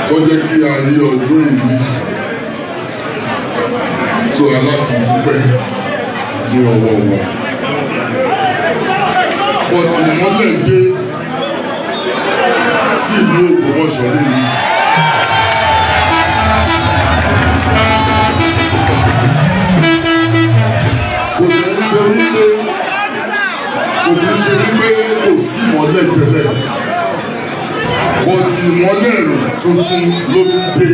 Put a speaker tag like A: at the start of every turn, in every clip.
A: tó jẹ́ kí a rí ọjọ́ ìní tó aláti dúpẹ́ ní ọwọ́ wọn. But ìmọ́lẹ̀ dé sí ìlú Ògbómọ̀ṣọ́ lẹ́yìn. Kò ní ṣe wípé kò sí ìmọ́lẹ̀ tẹ́lẹ̀. But ìmọ́lẹ̀ tuntun ló tún dé.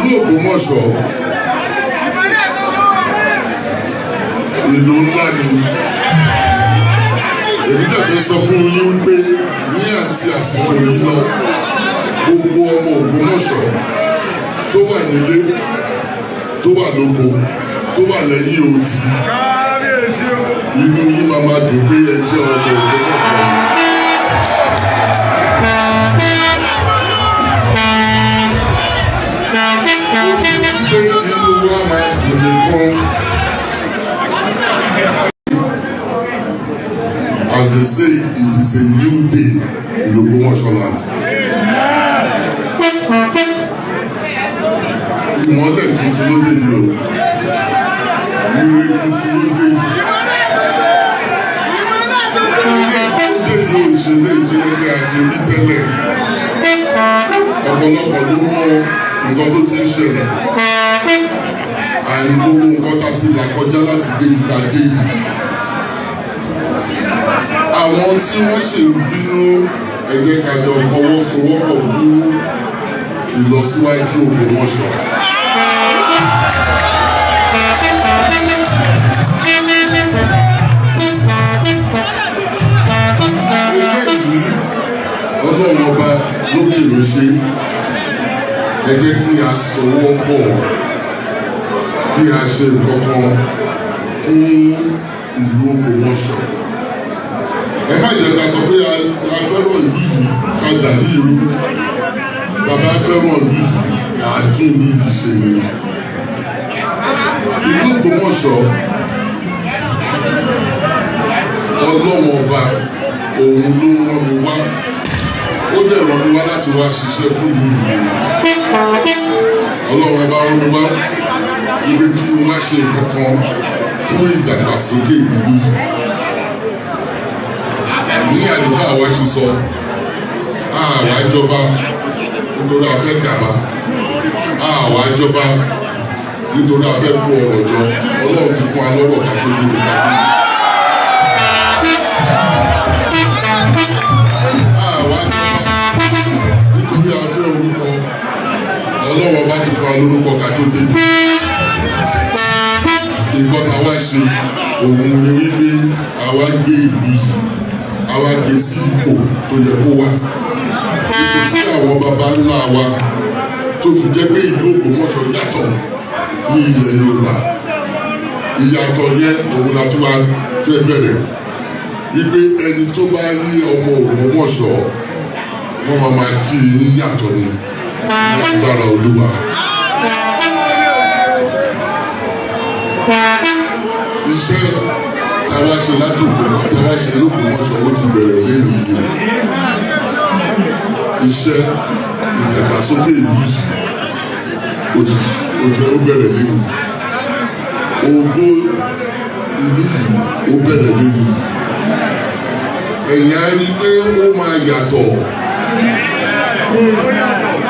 A: Ìlú Ògbómọ̀ṣọ́ ìlú ńlá ni. Èmi dàgbé sọ fún yín wípé ní àti àsìkò yìí lọ gbogbo ọmọ Ògbómọ̀ṣọ́ tó wà nílé, tó wà lóko, tó wà lẹ́yìn odi, inú yín máa dùn pé ẹ jẹ́ ọmọ Ògbómọ̀ṣọ́. Pé inú wa máa dùn nìkan. As they say, it is a new day in Ogbomoso land. Ìmọ́lẹ̀ tuntun ló dé yìí o. Ire tuntun ló dé yìí. Ó dé yìí o ìṣẹ̀lẹ̀ ìjìnlẹ̀ àti rí tẹ́lẹ̀. Ọ̀pọ̀lọpọ̀ ló mọ nǹkan tó ti ń ṣẹlẹ̀. Àìní gbogbo nǹkan tá a ti là kọjá láti dé ibi tá a dé yìí. Àwọn tí wọ́n ṣe ń bínú ẹgbẹ́ kájọ fọwọ́sowọ́pọ̀ fún ìlọsíwájú Ògbómọ̀ṣọ́. Eléyìí Ọlọ́run ọba lókè ló ṣe. Ẹ jẹ́ kí a sowọ́pọ̀, kí a ṣe nǹkan kan fún ìlú Ògbómọ̀ṣọ́. Ẹ má jẹ́ ká sọ pé a fẹ́ràn ìlú yìí ká dà ní irú. Bàbá fẹ́ràn ìlú yìí àádùn ní ìṣe ni. Ìlú Ògbómọ̀ṣọ́ Ọlọ́run ọba òun ló rán mi wá. Ó dẹ̀ rán mi wá láti wá ṣiṣẹ́ fún mi yìí. Ọlọ́run ọba rán mi wá ibi kí n má ṣe kankan fún ìdàgbàsókè ìlú yìí. Ní àdúgbò àwa ti sọ, àwa jọba nítorí a fẹ́ gàba, àwa jọba nítorí a fẹ́ kó ọ̀rọ̀ jọ. Ọlọ́run ti fún wa lọ́rọ̀ ká tó dé òkà. Àwa jọba nítorí a fẹ́ orúkọ. Ọlọ́run bá ti fún wa lórúkọ ká tó dé. Nǹkan táwa ṣe òun ni wípé àwa gbé ìlú yìí. Àwa gbé sí ipò tó yẹ kó wà. Ipò tí àwọn baba ńlá wa tó fi jẹ́ pé ìlú Ògbómọ̀ṣọ́ yàtọ̀ ní ilẹ̀ Yorùbá. Ìyàtọ̀ yẹn òun la tún wá fẹ́ bẹ̀rẹ̀. Wípé ẹni tó bá rí ọmọ Ògbómọ̀ṣọ́ wọ́n máa kí i yàtọ̀ ni lágbára Olúwa. Iṣẹ́ táwa ṣe látòkò táwa ṣe l'Ògbómọ̀ṣọ́ ó ti bẹ̀rẹ̀ lẹ́nu ìlú. Iṣẹ́ ìdàgbàsókè ìlú yìí ó bẹ̀rẹ̀ lẹ́nu. Ògo ìlú yìí ó bẹ̀rẹ̀ lẹ́nu. Ẹ̀yin á rí pé ó máa yàtọ̀.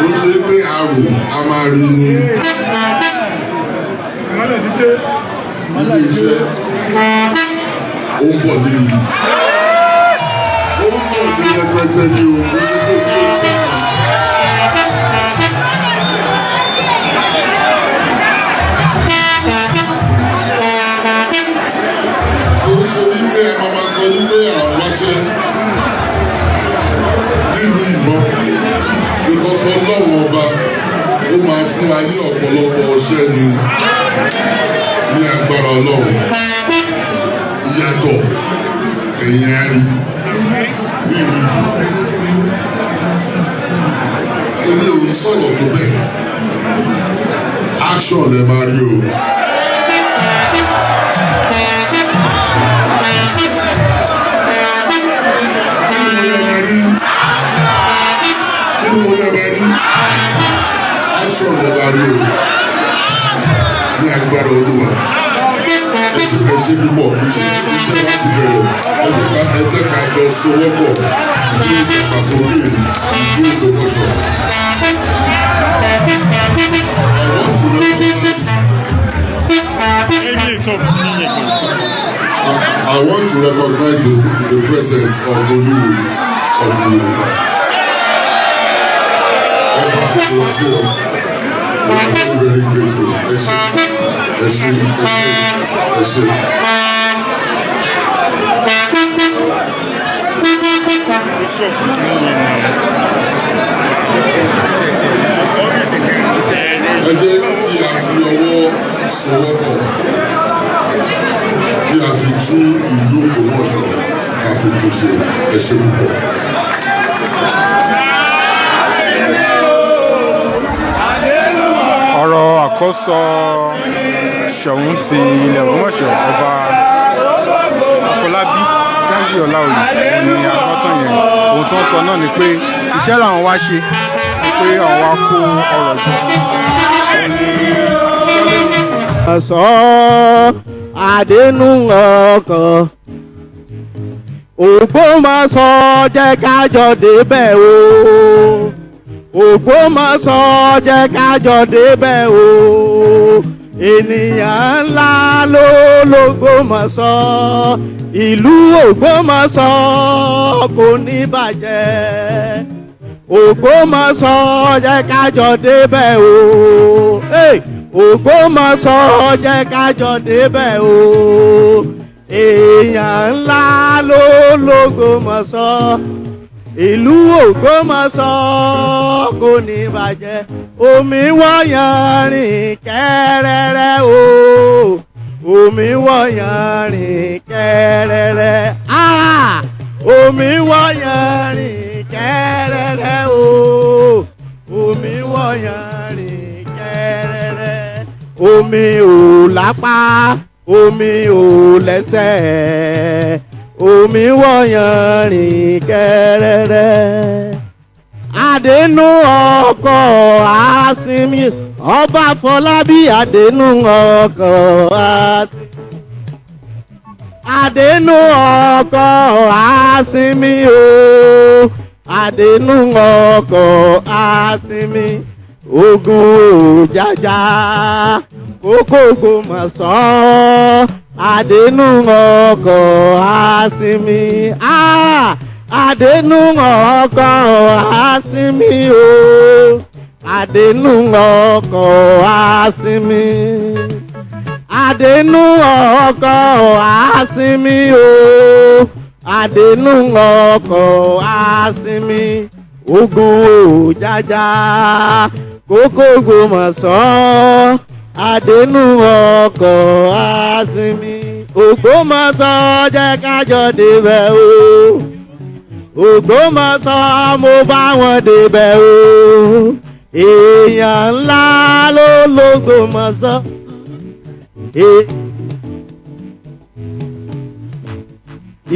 A: Ó ṣe pé àrò a máa rí ni. Ilé iṣẹ́ ó ń bọ̀ nínú. Ó ń bọ̀ ní ẹgbẹ́jẹ́ ní ogun nígbà tí ó ṣe. Oríṣi wípé ẹ máa sọ wípé àwọn wáṣẹ́ nínú ìbọn. Because Ọlọ́run ọba ó máa fún wa ní ọ̀pọ̀lọpọ̀ ọṣẹ́ ni ní agbára Ọlọ́run. Ìyàtọ̀ ẹ̀yìn àárín nínú ìlú. Èmi ò ní sọ̀rọ̀ tó bẹ́ẹ̀. Action lẹ máa rí o. sọ̀rọ̀ wa rí o ní agbára Olúwa ẹ̀ṣẹ̀ púpọ̀ iṣẹ́ láti bẹ̀rẹ̀ ẹ̀jẹ̀ ká jọ sowọ́pọ̀ ní ìdàgbàsókè ní Ògbómọ̀ṣọ́. I want to recognize the presence of Pelu of Iwure. Ọba Akokoso, we are very grateful. Ẹ ṣé. Ẹ jẹ́ kí a fi ọwọ́ sowọ́pọ̀ kí a fi tún ìlú Ògbómọ̀ṣọ́ ká fi tún ṣe. Ẹ ṣé púpọ̀.
B: Ọ̀rọ̀ àkọ́sọ Ṣọ̀ún ti ilẹ̀ Ògbómọ̀ṣọ́ ọba Afolabi Ghadi Olaoye ní agbọ́tàn yẹn. Ohun tí wọ́n sọ náà ni pé iṣẹ́ làwọn wá ṣe pé àwọn wá kó ọrọ̀ jọ.
C: Sọ àdénú ọkàn Ògbómọ̀ṣọ́ jẹ́ ká jọ débẹ̀ o. Ògbómọ̀ṣọ́ jẹ́ ká jọ débẹ̀ o. Ènìyàn ńlá ló l'Ògbómọ̀ṣọ́. Ìlú Ògbómọ̀ṣọ́ kò ní bàjẹ́. Ògbómọ̀ṣọ́ jẹ́ ká jọ débẹ̀ o. Ògbómọ̀ṣọ́ jẹ́ ká jọ débẹ̀ o. Èèyàn ńlá ló l'Ògbómọ̀ṣọ́. Ìlú Ògbómọ̀ṣọ́ kò ní bàjẹ́. Omi wọ̀nyàn rìn kẹ́rẹ́rẹ́ o. Omi wọ̀nyàn rìn kẹ́rẹ́rẹ́. Omi wọ̀nyàn rìn kẹ́rẹ́rẹ́ o. Omi wọ̀nyàn rìn kẹ́rẹ́rẹ́. Omi ò lápá, omi ò lẹ́sẹ̀. Omi wọ̀nyàn rìn kẹ́rẹ́rẹ́. Àdénú ọkọ̀ àsìnmi ọba Afolabi àdénú ọkọ̀ àsìnmi. Àdénú ọkọ̀ àsìnmi o. Àdénú ọkọ̀ àsìnmi. Ogun òjàjà kókó Ògbómọ̀ṣọ́. Àdénú ọkọ̀ àsìnmi. Àdénú ọkọ̀ àsìnmi o. Àdénú ọkọ̀ àsìnmi. Àdénú ọkọ̀ àsìnmi o. Àdénú ọkọ̀ àsìnmi. Ogun òjàjà kókó Ògbómọ̀ṣọ́. Àdénú ọkọ̀ àsìnmi. Ògbómọ̀ṣọ́ jẹ́ ká jọ débẹ̀ o. Ògbómọ̀ṣọ́ mo bá wọn débẹ̀ o. Èèyàn ńlá ló l'Ògbómọ̀ṣọ́.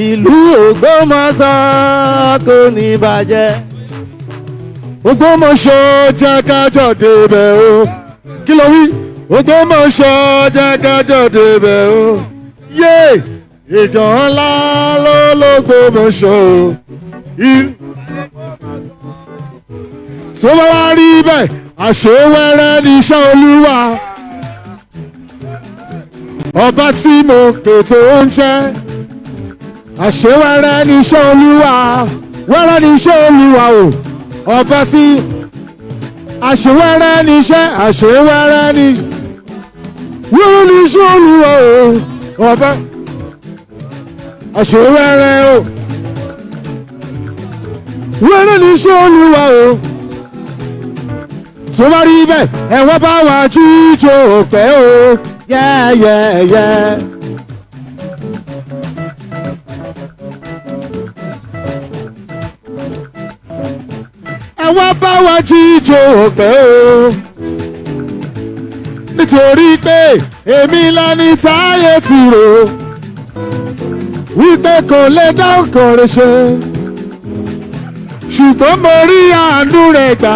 C: Ìlú Ògbómọ̀ṣọ́ kò ní bàjẹ́.
B: Ògbómọ̀ṣọ́ jẹ́ ká jọ débẹ̀ o. Kí ló wí? Ògbómọ̀ṣọ́ jẹ́ ká jọ débẹ̀ o. Yé! Ìjọ ńlá ló l'Ògbómọ̀ṣọ́ o. Tó bá wá rí bẹ́ẹ̀, àṣewẹ́rẹ́ ní iṣẹ́ Olúwa. Ọba tí mo pè tó ń jẹ́. Àṣewẹ́rẹ́ ní iṣẹ́ Olúwa. Wẹ́rẹ́ ní iṣẹ́ Olúwa o. Ọba tí àṣewẹ́rẹ́ ní iṣẹ́, àṣewẹ́rẹ́ ní wẹ́rẹ́ ní iṣẹ́ Olúwa o. Ọba àṣewẹ́rẹ́ o. Wẹ́rẹ́ ní iṣẹ́ Olúwa o. Tó bá rí bẹ́ẹ̀, ẹ̀wọ́n bá wà jíjó pẹ́ o. Yẹ́yẹ́yẹ́. Ẹ̀wọ́n bá wà jíjó pẹ́ o. Nítorí pé èmi lẹni táyé ti rò wípé kò lè dá nǹkan rẹ̀ ṣe. Ṣùgbọ́n mo rí àánú rẹ̀ gbà.